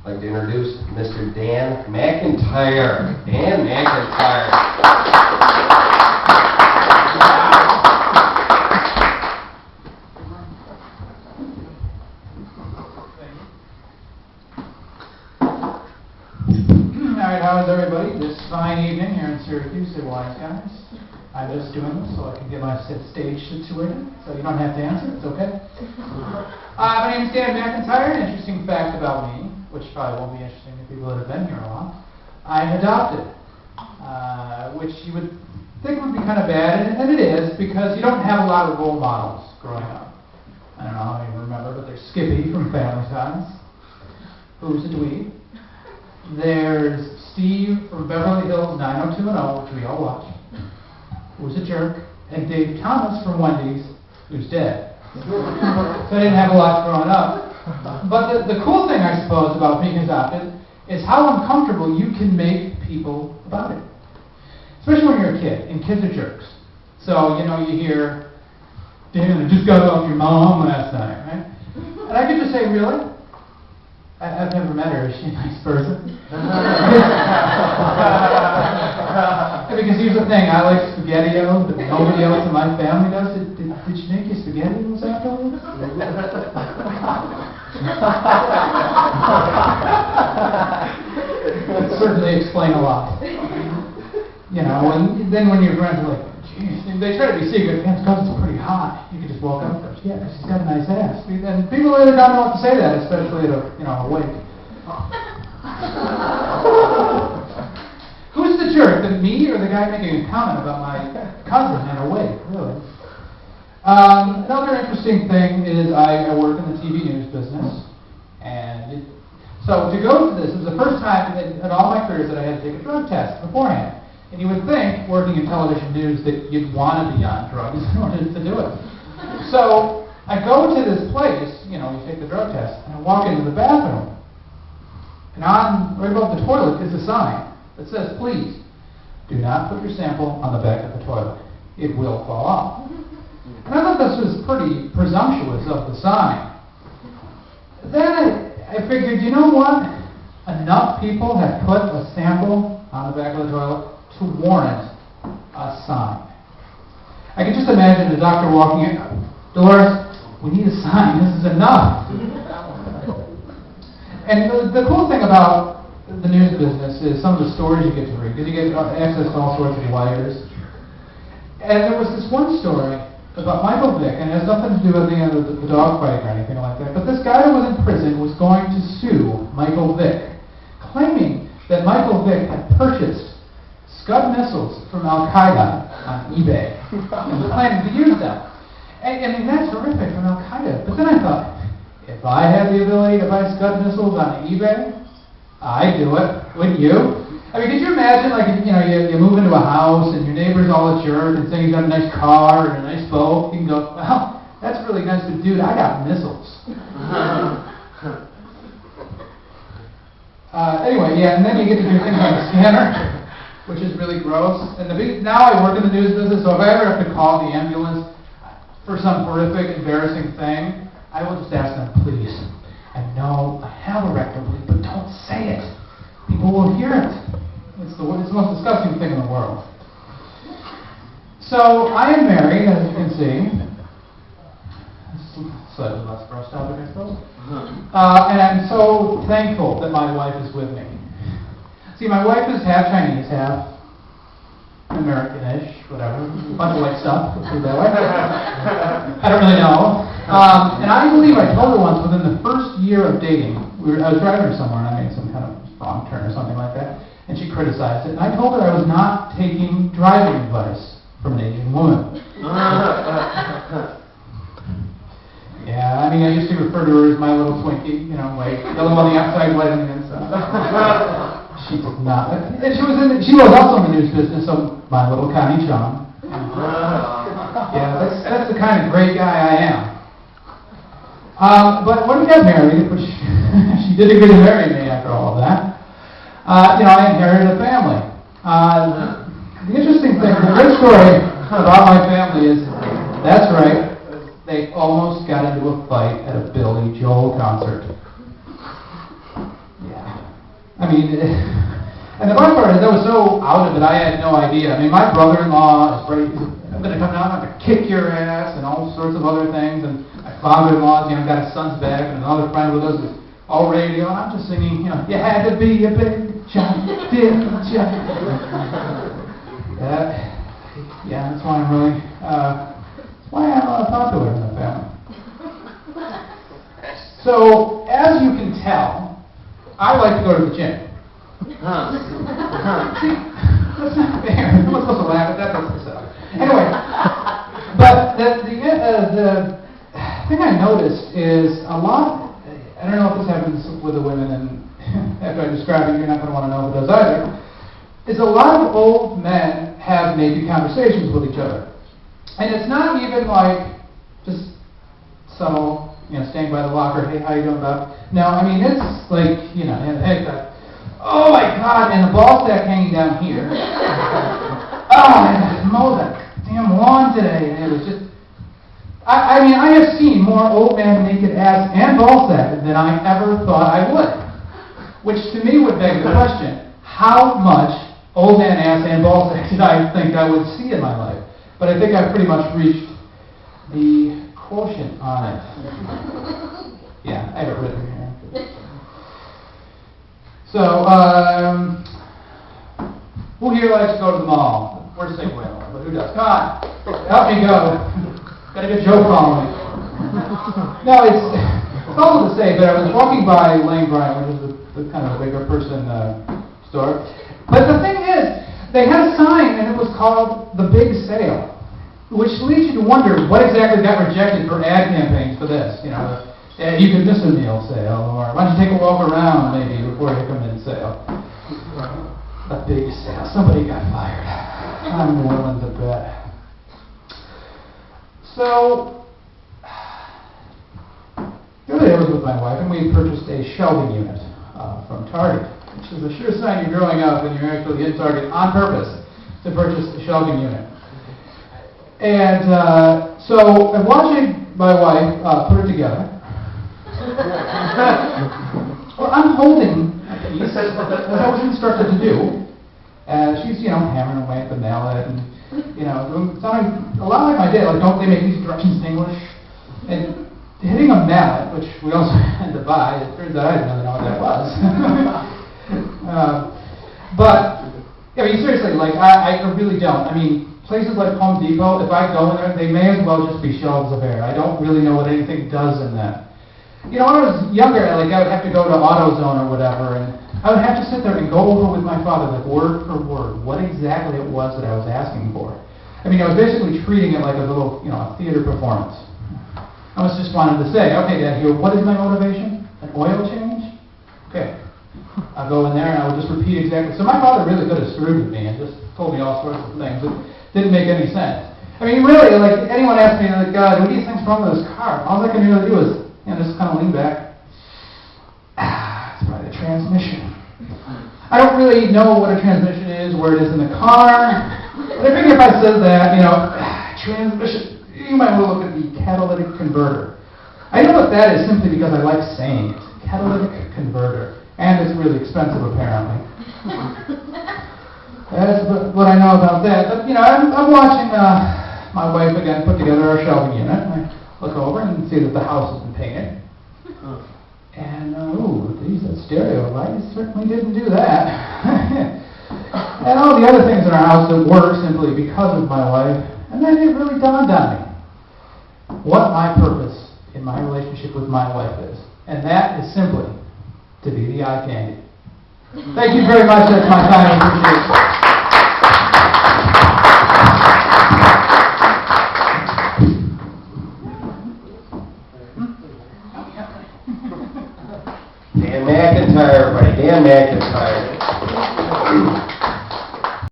I'd like to introduce Mr. Dan McIntyre. Dan McIntyre. Alright, how is everybody this fine evening here in Syracuse? Say, wise guys. I'm just doing this so I can get my stage situated, so you don't have to answer, it's okay. My name is Dan McIntyre. An interesting fact about me, which probably won't be interesting to people that have been here a while. I'm adopted, which you would think would be kind of bad, and it is, because you don't have a lot of role models growing up. I don't know how you remember, but there's Skippy from Family Ties, who's a dweeb. There's Steve from Beverly Hills 90210, which we all watch, who's a jerk, and Dave Thomas from Wendy's, who's dead. So I didn't have a lot growing up. But the cool thing, I suppose, about being adopted is how uncomfortable you can make people about it. Especially when you're a kid, and kids are jerks. So, you hear, Dan, I just got off your mom last night, right? And I could just say, really? I've never met her. Is she a nice person? Because here's the thing, I like SpaghettiOs, but nobody else in my family does. Did she make you SpaghettiOs afterwards? That certainly explain a lot. Then when your friends are like, geez, they try to be secret, man, because it's pretty hot. You can just walk up first. Yeah, because she's got a nice ass. And people later don't know what to say to that, especially at a wake. Who's the jerk, me or the guy making a comment about my cousin at a wake, really? Another interesting thing is I work in the TV news business. And so to go to this was the first time in all my careers that I had to take a drug test beforehand. And you would think, working in television news, that you'd want to be on drugs in order to do it. So I go to this place, you take the drug test, and I walk into the bathroom. And right above the toilet is a sign that says, please, do not put your sample on the back of the toilet. It will fall off. And I thought this was pretty presumptuous of the sign. Then I figured, you know what? Enough people have put a sample on the back of the toilet to warrant a sign. I can just imagine the doctor walking in, Dolores, we need a sign, this is enough. And the cool thing about the news business is some of the stories you get to read, because you get access to all sorts of wires. And there was this one story about Michael Vick, and it has nothing to do with the dog fight or anything like that, but this guy who was in prison was going to sue Michael Vick, claiming that Michael Vick had purchased Scud missiles from Al-Qaeda on eBay and was planning to use them. And that's horrific from Al-Qaeda. But then I thought, if I had the ability to buy Scud missiles on eBay, I'd do it. Wouldn't you? I mean, could you imagine, like, you move into a house and your neighbor's all a jerk and saying he's got a nice car and a nice boat. You can go, well, that's really nice, but dude, I got missiles. Anyway, yeah, and then you get to do things like a scanner, which is really gross. And now I work in the news business, so if I ever have to call the ambulance for some horrific, embarrassing thing, I will just ask them, please, I know I have a rectal bleed, but don't say it. People will hear it. It's the most disgusting thing in the world. So I am married, as you can see. Slightly less brush topic, I suppose. And I'm so thankful that my wife is with me. See, my wife is half Chinese, half American-ish, whatever. A bunch of white stuff, let's put it that way. I don't really know. And I believe I told her once, within the first year of dating, I was driving her somewhere and I made some kind of wrong turn or something like that, and she criticized it. And I told her I was not taking driving advice from an Asian woman. Yeah, I mean, I used to refer to her as my little Twinkie, like yellow on the outside, white on the inside. She did not. And she was also in the news business, so my little Connie Chung. Yeah, that's the kind of great guy I am. But when we got married, which she did agree to marry me after all of that, I inherited a family. The interesting thing, the great story about my family is, that's right, they almost got into a fight at a Billy Joel concert. Yeah. mean, and the funny part is I was so out of it, I had no idea. I mean, my brother-in-law is great. I'm going to come down, I'm going to kick your ass, and all sorts of other things. And my father-in-law's, got his son's back, and another friend with us is all radio, and I'm just singing, you had to be a big giant, didn't you? Yeah, that's why I'm really, why I'm popular in the family. So, as you can tell, I like to go to the gym. See, that's not fair. I'm not supposed to laugh at that. That's so. Anyway, but the thing I noticed is a lot. I don't know if this happens with the women, and after I describe it, you're not going to want to know if it does either. Is a lot of old men have naked conversations with each other, and it's not even like just subtle, staying by the locker. Hey, how you doing, Bob? No, I mean it's like hey, oh my God, and the ball sack hanging down here. Oh, I had to mow that damn lawn today, and it was just. I mean, I have seen more old man naked ass and ball sack than I ever thought I would. Which to me would beg the question, how much old man ass and ball sack did I think I would see in my life? But I think I've pretty much reached the quotient on it. Yeah, I have it written here. So, who here likes to go to the mall? We're saying, well, but who does? Come on, help me go. Got a good joke following. No, it's all to say, but I was walking by Lane Bryant, which is the kind of a bigger person store. But the thing is, they had a sign, and it was called The Big Sale, which leads you to wonder what exactly got rejected for ad campaigns for this. You could miss a meal sale, or why don't you take a walk around maybe before you come in sale. A big sale. Somebody got fired. I'm willing to bet. So, the other day I was with my wife, and we purchased a shelving unit from Target, which is a sure sign you're growing up when you're actually in Target on purpose to purchase a shelving unit. And so I'm watching my wife put it together. Well, I'm holding a piece, as I was instructed to do. She's, hammering away at the mallet, and, sounding a lot like my dad, like, don't they make these directions in English? And hitting a mallet, which we also had to buy, it turns out I didn't really know what that was. But, seriously, I really don't. I mean, places like Home Depot, if I go in there, they may as well just be shelves of air. I don't really know what anything does in that. When I was younger, I would have to go to AutoZone or whatever, and I would have to sit there and go over with my father, like word for word, what exactly it was that I was asking for. I mean, I was basically treating it like a little, a theater performance. I was just wanting to say, okay, Dad, here, what is my motivation? An oil change? Okay. I'll go in there and I would just repeat exactly. So my father really could have screwed with me and just told me all sorts of things that didn't make any sense. I mean, really, like, anyone asked me, like, God, what do you think's wrong with this car? All I can really do is, just kind of lean back. It's probably the transmission. I don't really know what a transmission is, where it is in the car. But I figure if I said that, transmission, you might want to look at the catalytic converter. I know what that is simply because I like saying it. Catalytic converter. And it's really expensive, apparently. That's what I know about that. But, I'm watching my wife, again, put together our shelving unit. And I look over and see that the house has been painted. And, geez, that stereo light certainly didn't do that. And all the other things in our house that work simply because of my wife. And then it really dawned on me what my purpose in my relationship with my wife is. And that is simply to be the eye candy. Thank you very much. That's my time. I appreciate it. Dan McIntyre, everybody. Dan McIntyre.